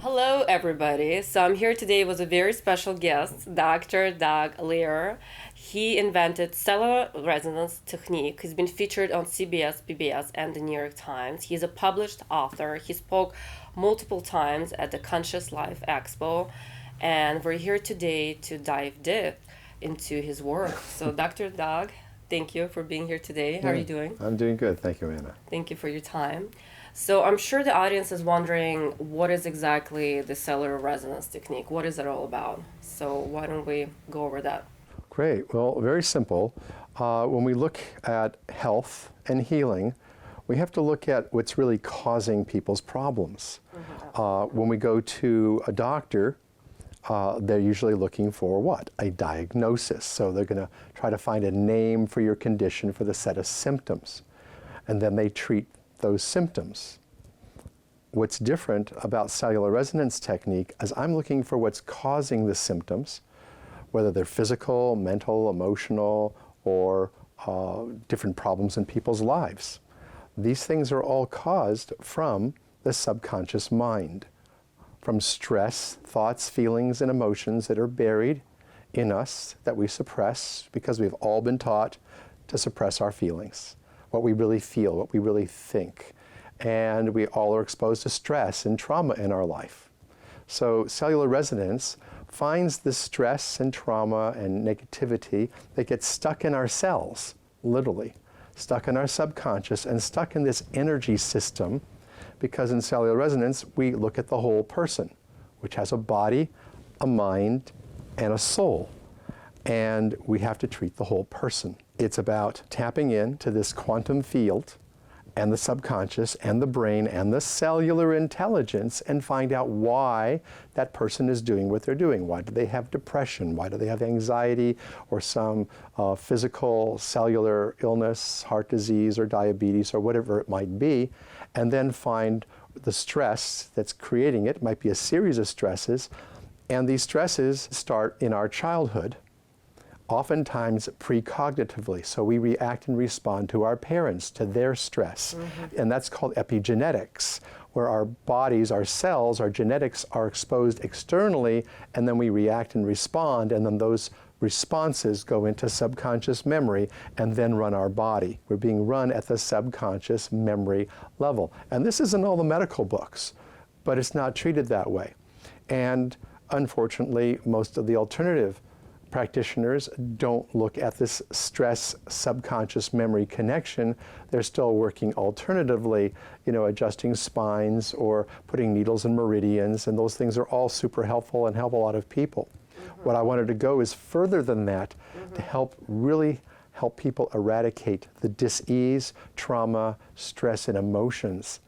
Hello, everybody. So I'm here today with a very special guest, Dr. Doug Lehrer. He invented Cellular Resonance Technique. He's been featured on CBS, PBS, and the New York Times. He's a published author. He spoke multiple times at the Conscious Life Expo, and we're here today to dive deep into his work. So, Dr. Doug, thank you for being here today. How are you doing? I'm doing good. Thank you, Anna. Thank you for your time. So I'm sure the audience is wondering what is exactly the cellular resonance technique? What is it all about? So why don't we go over that? Great. Well, very simple. When we look at health and healing, we have to look at what's really causing people's problems. When we go to a doctor, they're usually looking for what? A diagnosis. So they're going to try to find a name for your condition for the set of symptoms. And then they treat those symptoms. What's different about cellular resonance technique is I'm looking for what's causing the symptoms, whether they're physical, mental, emotional, or different problems in people's lives. These things are all caused from the subconscious mind, from stress, thoughts, feelings, and emotions that are buried in us that we suppress because we've all been taught to suppress our feelings, what we really feel, what we really think. And we all are exposed to stress and trauma in our life. So cellular resonance finds the stress and trauma and negativity that gets stuck in our cells, literally, stuck in our subconscious and stuck in this energy system, because in cellular resonance, we look at the whole person, which has a body, a mind, and a soul. And we have to treat the whole person. It's about tapping into this quantum field and the subconscious and the brain and the cellular intelligence and find out why that person is doing what they're doing. Why do they have depression? Why do they have anxiety or some physical cellular illness, heart disease or diabetes or whatever it might be, and then find the stress that's creating it. It might be a series of stresses, and these stresses start in our childhood, oftentimes precognitively. So we react and respond to our parents, to their stress. And that's called epigenetics, where our bodies, our cells, our genetics are exposed externally, and then we react and respond, and then those responses go into subconscious memory and then run our body. We're being run at the subconscious memory level. And this is in all the medical books, but it's not treated that way. And unfortunately, most of the alternative practitioners don't look at this stress subconscious memory connection. They're still working alternatively, adjusting spines or putting needles in meridians, and those things are all super helpful and help a lot of people. What I wanted to go is further than that to really help people eradicate the dis-ease, trauma, stress, and emotions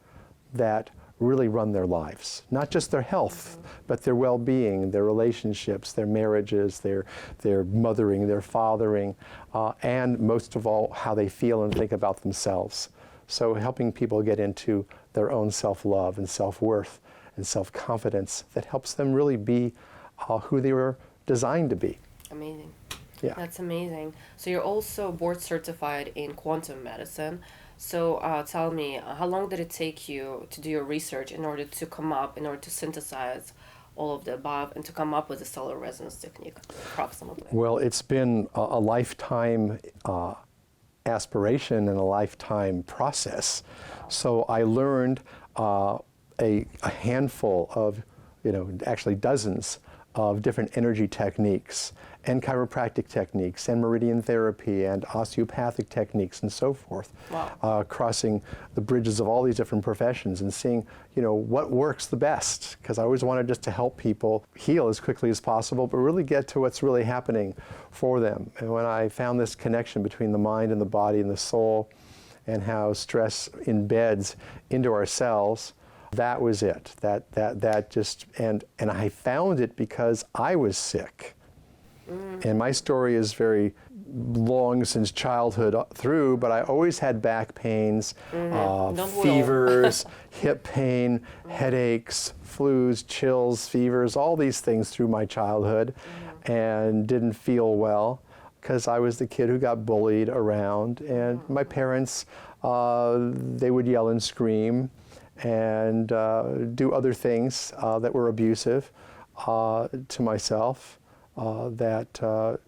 that really run their lives. Not just their health, but their well-being, their relationships, their marriages, their mothering, their fathering, and most of all, how they feel and think about themselves. So helping people get into their own self-love and self-worth and self-confidence that helps them really be who they were designed to be. Amazing. Yeah. That's amazing. So you're also board certified in quantum medicine. So tell me, how long did it take you to do your research in order to synthesize all of the above and to come up with the cellular resonance technique, approximately? Well, it's been a lifetime aspiration and a lifetime process. So I learned a handful of, actually dozens of different energy techniques and chiropractic techniques and meridian therapy and osteopathic techniques and so forth. Wow. Crossing the bridges of all these different professions and seeing, what works the best. Because I always wanted just to help people heal as quickly as possible, but really get to what's really happening for them. And when I found this connection between the mind and the body and the soul and how stress embeds into our cells, that was it. That just, and I found it because I was sick. And my story is very long since childhood through, but I always had back pains, fevers, hip pain, headaches, flus, chills, fevers, all these things through my childhood, and didn't feel well because I was the kid who got bullied around, and my parents, they would yell and scream. and do other things that were abusive to myself that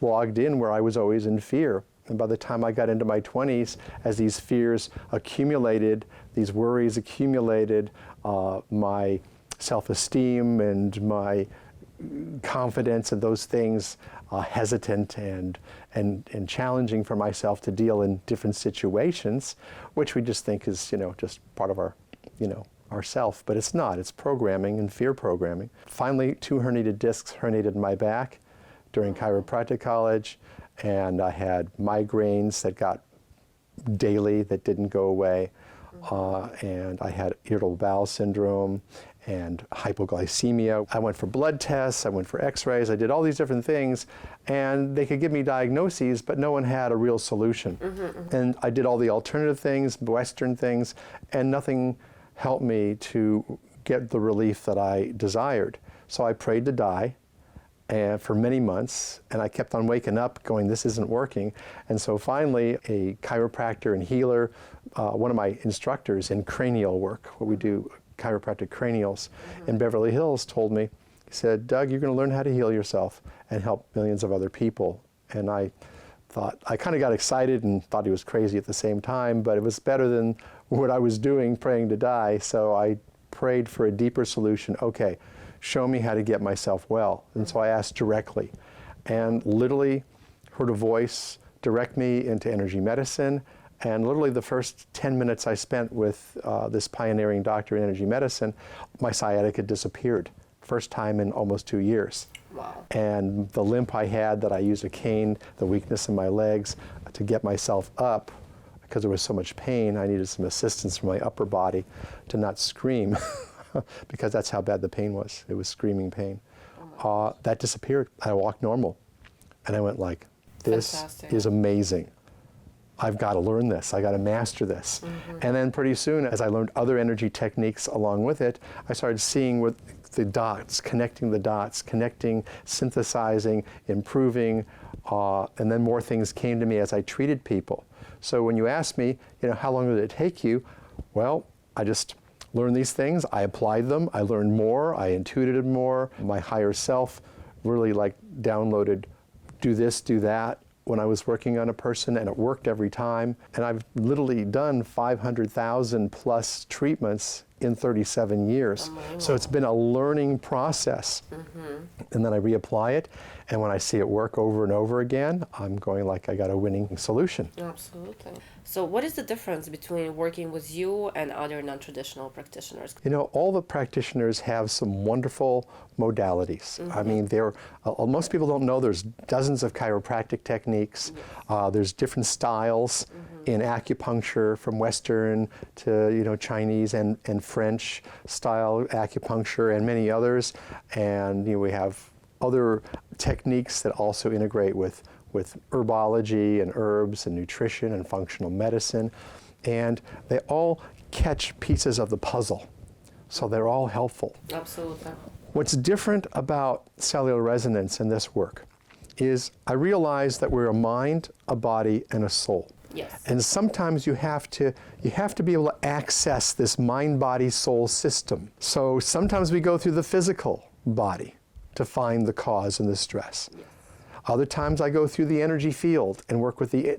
logged in where I was always in fear. And by the time I got into my 20s, as these fears accumulated, these worries accumulated, my self-esteem and my confidence and those things hesitant and challenging for myself to deal in different situations, which we just think is, just part of our, ourself, but it's not. It's programming and fear programming. Finally, 2 herniated discs herniated in my back during chiropractic college, and I had migraines that got daily that didn't go away, and I had irritable bowel syndrome and hypoglycemia. I went for blood tests, I went for x-rays, I did all these different things, and they could give me diagnoses, but no one had a real solution. And I did all the alternative things, Western things, and nothing helped me to get the relief that I desired. So I prayed to die, and for many months, and I kept on waking up going, this isn't working. And so finally, a chiropractor and healer, one of my instructors in cranial work, where we do chiropractic cranials in Beverly Hills, told me, he said, Doug, you're going to learn how to heal yourself and help millions of other people. And I thought, I kind of got excited and thought he was crazy at the same time, but it was better than what I was doing, praying to die. So I prayed for a deeper solution. Okay, show me how to get myself well. And so I asked directly, and literally heard a voice direct me into energy medicine. And literally the first 10 minutes I spent with this pioneering doctor in energy medicine, my sciatica disappeared. First time in almost 2 years. Wow. And the limp I had that I used a cane, the weakness in my legs, to get myself up, because there was so much pain, I needed some assistance from my upper body to not scream, because that's how bad the pain was. It was screaming pain. That disappeared. I walked normal. And I went like, this Fantastic. is amazing. I've got to learn this. I got to master this. And then pretty soon, as I learned other energy techniques along with it, I started seeing with the dots, connecting, synthesizing, improving, and then more things came to me as I treated people. So when you ask me, how long did it take you? Well, I just learned these things. I applied them. I learned more. I intuited more. My higher self really downloaded, do this, do that, when I was working on a person, and it worked every time. And I've literally done 500,000 plus treatments in 37 years. So it's been a learning process. And then I reapply it, and when I see it work over and over again, I'm going like I got a winning solution. Absolutely. So what is the difference between working with you and other non-traditional practitioners? All the practitioners have some wonderful modalities. I mean, most people don't know there's dozens of chiropractic techniques. There's different styles in acupuncture, from Western to Chinese and French style acupuncture, and many others. And we have other techniques that also integrate with herbology and herbs and nutrition and functional medicine, and they all catch pieces of the puzzle, so they're all helpful. Absolutely. What's different about cellular resonance in this work is I realize that we're a mind, a body, and a soul. Yes. And sometimes you have to be able to access this mind, body, soul system. So sometimes we go through the physical body to find the cause and the stress. Yes. Other times I go through the energy field and work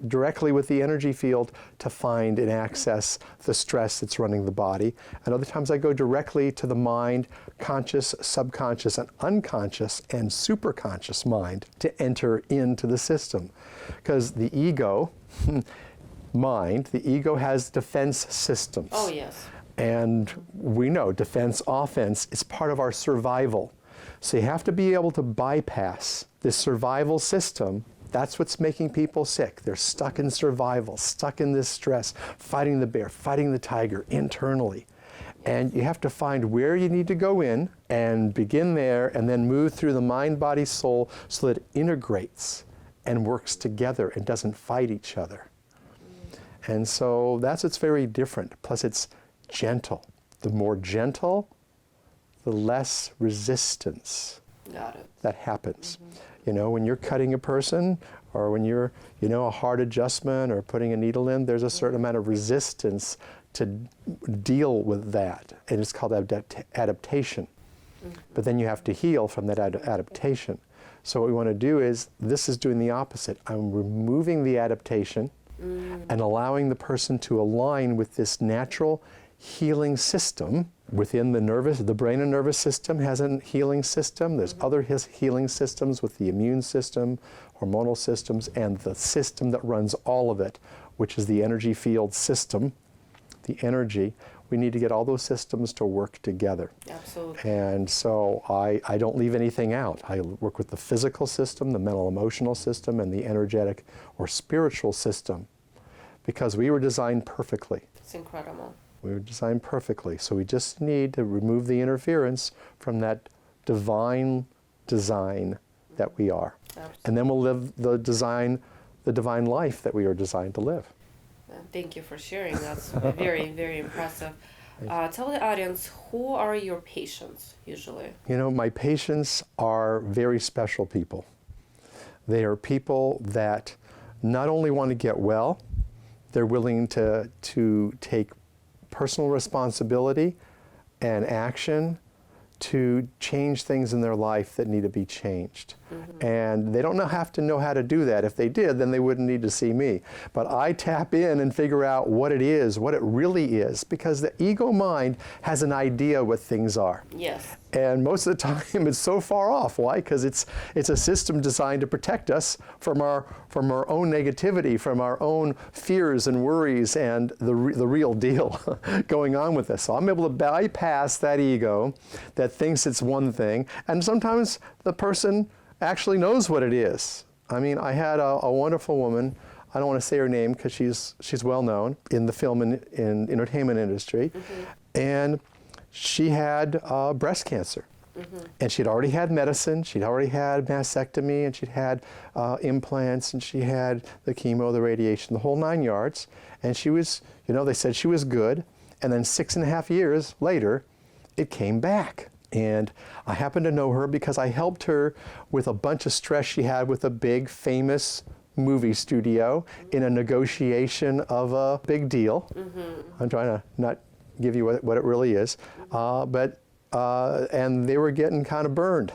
directly with the energy field to find and access the stress that's running the body. And other times I go directly to the mind, conscious, subconscious, and unconscious, and superconscious mind to enter into the system. Because the ego, mind, the ego has defense systems. Oh, yes. And we know defense, offense is part of our survival. So you have to be able to bypass this survival system. That's what's making people sick. They're stuck in survival, stuck in this stress, fighting the bear, fighting the tiger internally. And you have to find where you need to go in and begin there, and then move through the mind, body, soul, so that it integrates and works together and doesn't fight each other. And so that's what's very different. Plus it's gentle. The more gentle, the less resistance Got it. that happens. When you're cutting a person or when you're, a heart adjustment or putting a needle in, there's a certain amount of resistance to deal with that, and it's called adaptation. But then you have to heal from that adaptation. So what we want to do is, this is doing the opposite. I'm removing the adaptation and allowing the person to align with this natural healing system within the brain and nervous system has a healing system. There's other healing systems with the immune system, hormonal systems, and the system that runs all of it, which is the energy field system, the energy. We need to get all those systems to work together. Absolutely. And so I don't leave anything out. I work with the physical system, the mental emotional system, and the energetic or spiritual system, because we were designed perfectly. It's incredible. We were designed perfectly. So we just need to remove the interference from that divine design that we are. Absolutely. And then we'll live the divine life that we are designed to live. Thank you for sharing. That's very, very impressive. Tell the audience, who are your patients usually? My patients are very special people. They are people that not only want to get well, they're willing to take personal responsibility and action to change things in their life that need to be changed. And they don't have to know how to do that. If they did, then they wouldn't need to see me. But I tap in and figure out what it is, what it really is, because the ego mind has an idea what things are. Yes. And most of the time it's so far off. Why? Because it's a system designed to protect us from our own negativity, from our own fears and worries and the real deal going on with us. So I'm able to bypass that ego that thinks it's one thing, and sometimes the person actually knows what it is. I mean, I had a wonderful woman. I don't want to say her name because she's well known in the film and in entertainment industry, and she had breast cancer. And she'd already had medicine, she'd already had mastectomy, and she'd had implants, and she had the chemo, the radiation, the whole 9 yards. And she was, they said she was good. And then 6.5 years later, it came back. And I happened to know her because I helped her with a bunch of stress she had with a big, famous movie studio in a negotiation of a big deal. I'm trying to not give you what it really is. And they were getting kind of burned.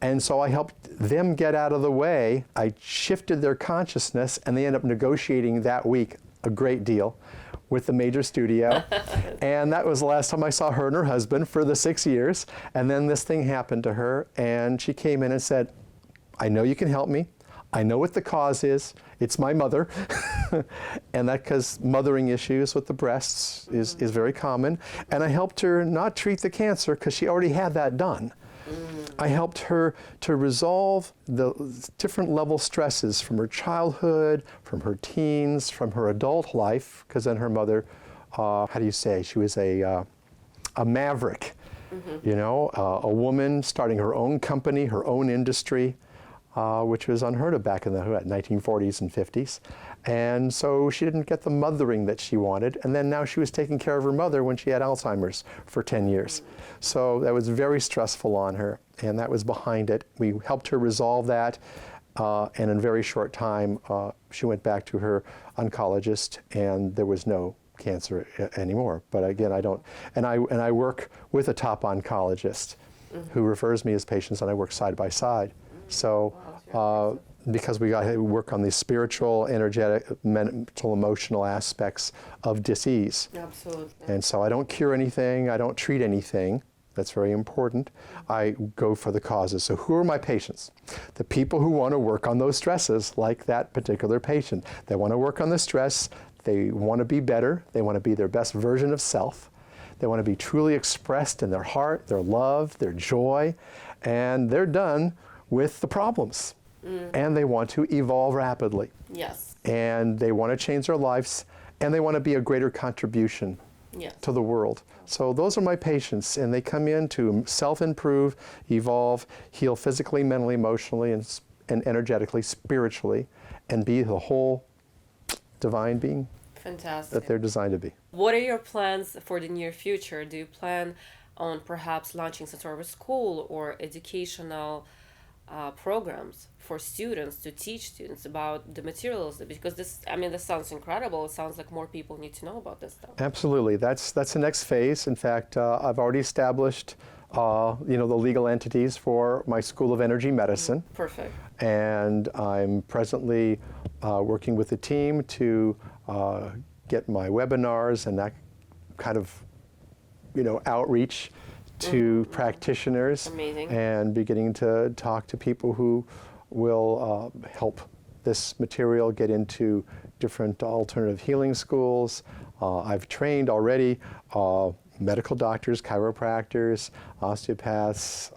And so I helped them get out of the way. I shifted their consciousness, and they ended up negotiating that week a great deal with the major studio. And that was the last time I saw her and her husband for the 6 years. And then this thing happened to her, and she came in and said, I know you can help me. I know what the cause is. It's my mother. And that because mothering issues with the breasts is very common. And I helped her not treat the cancer because she already had that done. I helped her to resolve the different level stresses from her childhood, from her teens, from her adult life, because then her mother, she was a maverick, a woman starting her own company, her own industry, which was unheard of back in the 1940s and 50s. And so she didn't get the mothering that she wanted. And then now she was taking care of her mother when she had Alzheimer's for 10 years. So that was very stressful on her, and that was behind it. We helped her resolve that, and in a very short time, she went back to her oncologist, and there was no cancer anymore. But again, I work with a top oncologist who refers me as patients, and I work side by side. So because we got to work on the spiritual, energetic, mental, emotional aspects of disease. Absolutely. And so I don't cure anything, I don't treat anything. That's very important. I go for the causes. So who are my patients? The people who want to work on those stresses, like that particular patient. They want to work on the stress, they want to be better, they want to be their best version of self. They want to be truly expressed in their heart, their love, their joy, and they're done with the problems. And they want to evolve rapidly. Yes. And they want to change their lives, and they want to be a greater contribution to the world. So those are my patients, and they come in to self-improve, evolve, heal physically, mentally, emotionally, and energetically, spiritually, and be the whole divine being that they're designed to be. What are your plans for the near future? Do you plan on perhaps launching some sort of a school or educational programs for students to teach students about the materials, because this sounds incredible. It sounds like more people need to know about this stuff. Absolutely. That's the next phase. In fact, I've already established the legal entities for my School of Energy Medicine. Perfect. And I'm presently working with the team to get my webinars and that kind of outreach to practitioners. Amazing. And beginning to talk to people who will help this material get into different alternative healing schools. I've trained already medical doctors, chiropractors, osteopaths,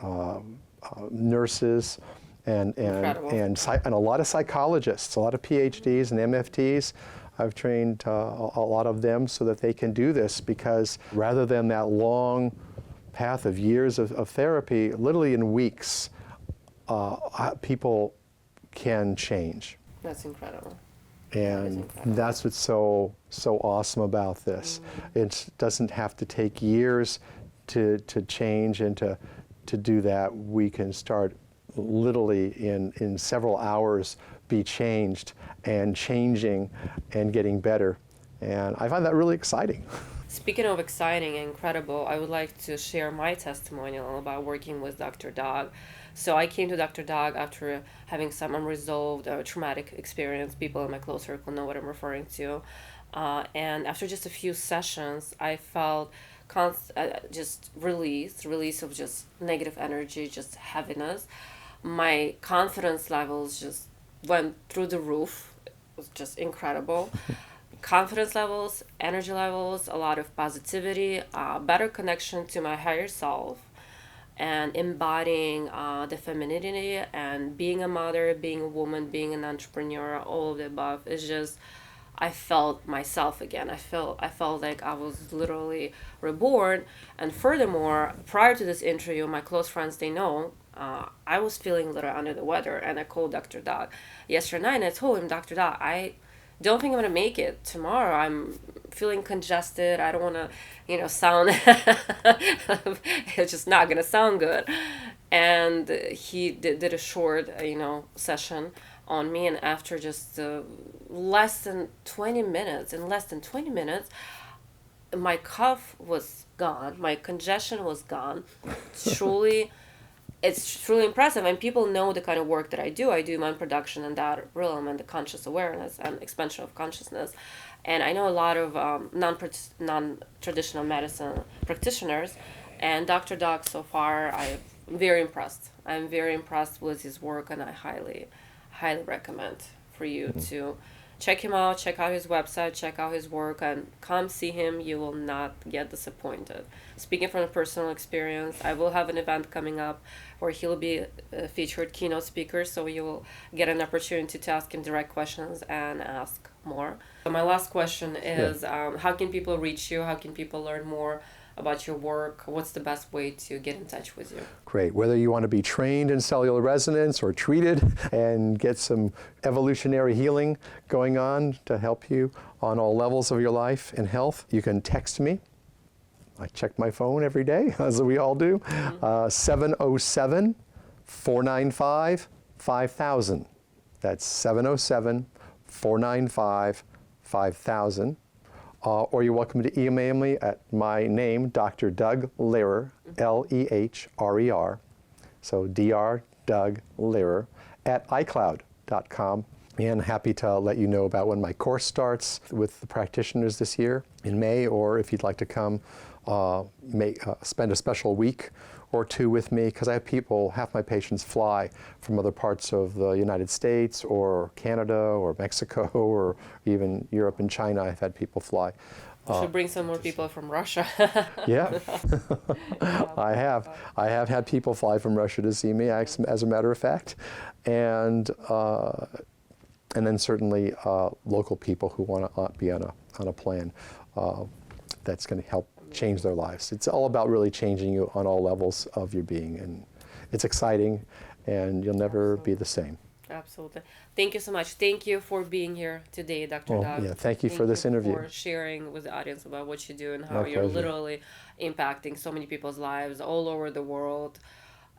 nurses, and a lot of psychologists, a lot of PhDs and MFTs. I've trained a lot of them so that they can do this, because rather than that long path of years of therapy, literally in weeks, people can change. That's incredible. And that's what's so awesome about this. It doesn't have to take years to change, and to do that. We can start literally in several hours, be changed and changing and getting better. And I find that really exciting. Speaking of exciting and incredible, I would like to share my testimonial about working with Dr. Dog. So I came to Dr. Dog after having some unresolved traumatic experience. People in my close circle know what I'm referring to. And after just a few sessions, I felt just release of just negative energy, just heaviness. My confidence levels just went through the roof. It was just incredible. Confidence levels, energy levels, a lot of positivity, better connection to my higher self, and embodying the femininity and being a mother, being a woman, being an entrepreneur, all of the above. It's just, I felt myself again. I felt like I was literally reborn. And furthermore, prior to this interview, my close friends, they know, I was feeling a little under the weather, and I called Dr. Dog yesterday night, and I told him, Dr. Dog, I don't think I'm gonna make it tomorrow. I'm feeling congested. I don't want to, sound. It's just not gonna sound good. And he did a short, session on me. And after just less than 20 minutes, my cough was gone. My congestion was gone. It's truly impressive, and people know the kind of work that I do. I do mind production in that realm, and the conscious awareness and expansion of consciousness. And I know a lot of non-traditional medicine practitioners, and Dr. Doc, so far, I'm very impressed. I'm very impressed with his work, and I highly, highly recommend for you to check him out, check out his website, check out his work, and come see him. You will not get disappointed. Speaking from a personal experience, I will have an event coming up where he'll be a featured keynote speaker, so you will get an opportunity to ask him direct questions and ask more. So my last question is, how can people reach you? How can people learn more about your work? What's the best way to get in touch with you? Great. Whether you want to be trained in cellular resonance or treated and get some evolutionary healing going on to help you on all levels of your life and health, you can text me. I check my phone every day, as we all do. 707-495-5000. That's 707-495-5000. Or you're welcome to email me at my name, Dr. Doug Lehrer, Lehrer, so Dr. Doug Lehrer, at iCloud.com. And happy to let you know about when my course starts with the practitioners this year in May, or if you'd like to come spend a special week or two with me, because I have half my patients fly from other parts of the United States or Canada or Mexico or even Europe and China. I've had people fly. You should bring some more people from Russia. Yeah, I have had people fly from Russia to see me, as a matter of fact, and then certainly local people who want to be on a plan that's going to help change their lives. It's all about really changing you on all levels of your being, and it's exciting, and you'll never be the same. Absolutely. Thank you so much. Thank you for being here today, Dr. Doug. Yeah, thank you for this interview. For sharing with the audience about what you do and how My you're pleasure. literally impacting so many people's lives all over the world.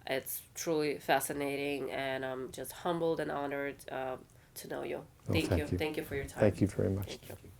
It's truly fascinating, and I'm just humbled and honored to know you. Well, Thank you. thank you. Thank you for your time. Thank you very much. Thank you.